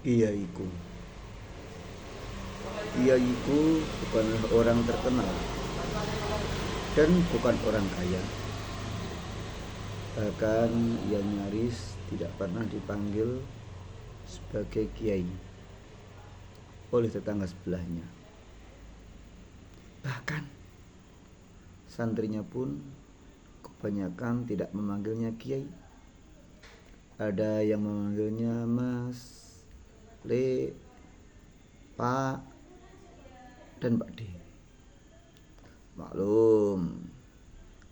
Kiaiku. Kiaiku bukanlah orang terkenal dan bukan orang kaya. Bahkan ia nyaris tidak pernah dipanggil sebagai kiai oleh tetangga sebelahnya. Bahkan santrinya pun kebanyakan tidak memanggilnya kiai. Ada yang memanggilnya Mas, Le, Pak, dan Pak D. Maklum,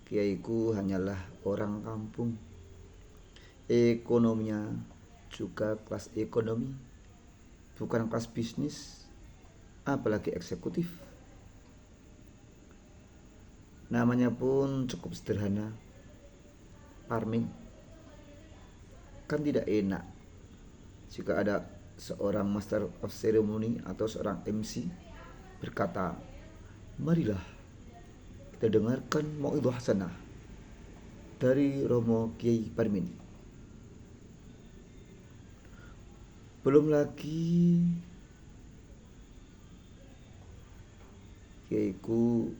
kiaiku hanyalah orang kampung. Ekonominya juga kelas ekonomi, bukan kelas bisnis, apalagi eksekutif. Namanya pun cukup sederhana, Parmin. Kan tidak enak jika ada seorang master of ceremony atau seorang MC berkata, marilah kita dengarkan mau'idhah hasanah dari Romo Kiai Parmin. Belum lagi kiaiku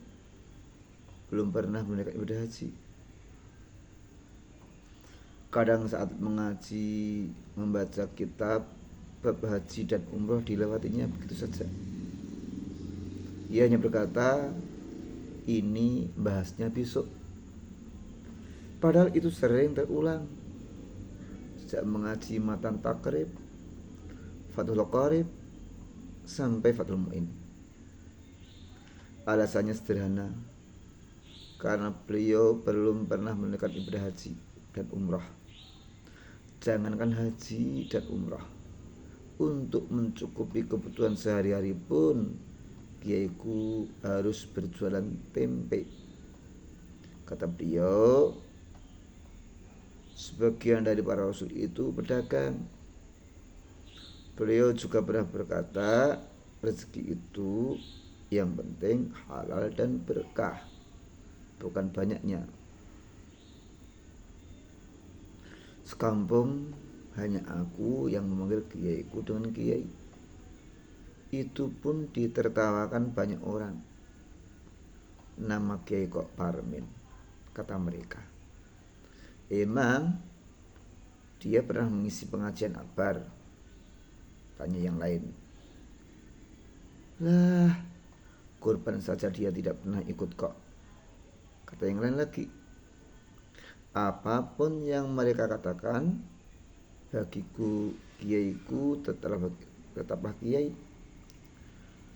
belum pernah menunaikan ibadah haji. Kadang saat mengaji, membaca kitab bab haji dan umroh dilewatinya begitu saja. Ia hanya berkata, ini bahasnya besok. Padahal itu sering terulang. Sejak mengaji matan takrib, Fathul Qarib, sampai Fathul Mu'in. Alasannya sederhana, karena beliau belum pernah menunaikan ibadah haji dan umrah. Jangankan haji dan umrah, untuk mencukupi kebutuhan sehari-hari pun kiaiku harus berjualan tempe. Kata beliau, sebagian dari para rasul itu pedagang. Beliau juga pernah berkata, rezeki itu yang penting halal dan berkah, bukan banyaknya. Sekampung hanya aku yang memanggil kiaiku dengan kiai. Itu pun ditertawakan banyak orang. Nama kiai kok Parmin, kata mereka. Emang dia pernah mengisi pengajian akbar? Tanya yang lain. Lah, kurban saja dia tidak pernah ikut kok, kata yang lain lagi. Apapun yang mereka katakan, bagiku kiaiku tetaplah kiai.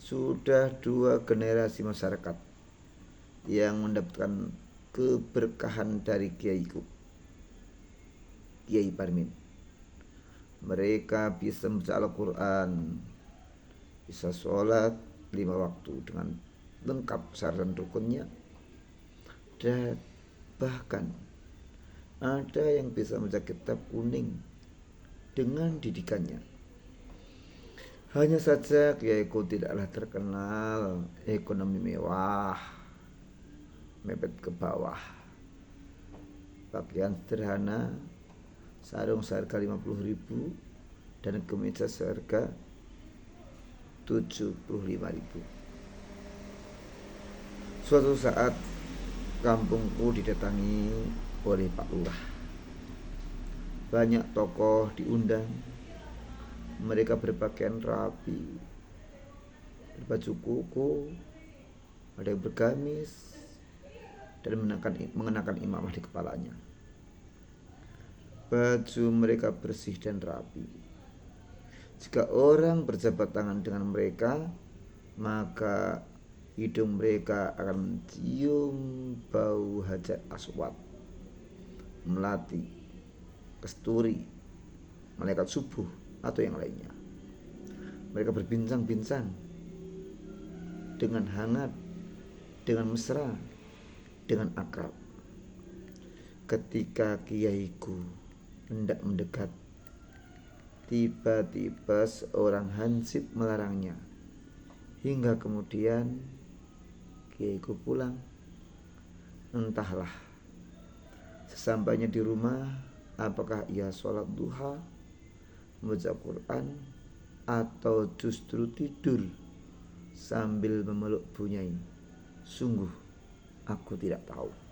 Sudah 2 generasi masyarakat yang mendapatkan keberkahan dari kiaiku, Kiai Parmin. Mereka bisa membaca Al-Quran, bisa sholat 5 waktu dengan lengkap syarat dan rukunnya, dan bahkan ada yang bisa membaca kitab kuning dengan didikannya. Hanya saja kiaiku tidaklah terkenal ekonomi mewah, mepet ke bawah. Pakaian sederhana, sarung seharga 50.000 dan kemeja seharga 75.000. Suatu saat kampungku didatangi oleh Pak Lurah. Banyak tokoh diundang. Mereka berpakaian rapi, berbaju koko, ada yang bergamis, dan mengenakan imamah di kepalanya. Baju mereka bersih dan rapi. Jika orang berjabat tangan dengan mereka, maka hidung mereka akan mencium bau hajar aswad, melati, kesturi, malaikat subuh, atau yang lainnya. Mereka berbincang-bincang dengan hangat, dengan mesra, dengan akrab. Ketika kiaiku hendak mendekat, tiba-tiba seorang hansip melarangnya. Hingga kemudian kiaiku pulang. Entahlah, sesampainya di rumah, apakah ia sholat duha, membaca Quran, atau justru tidur sambil memeluk Bunyai? Sungguh aku tidak tahu.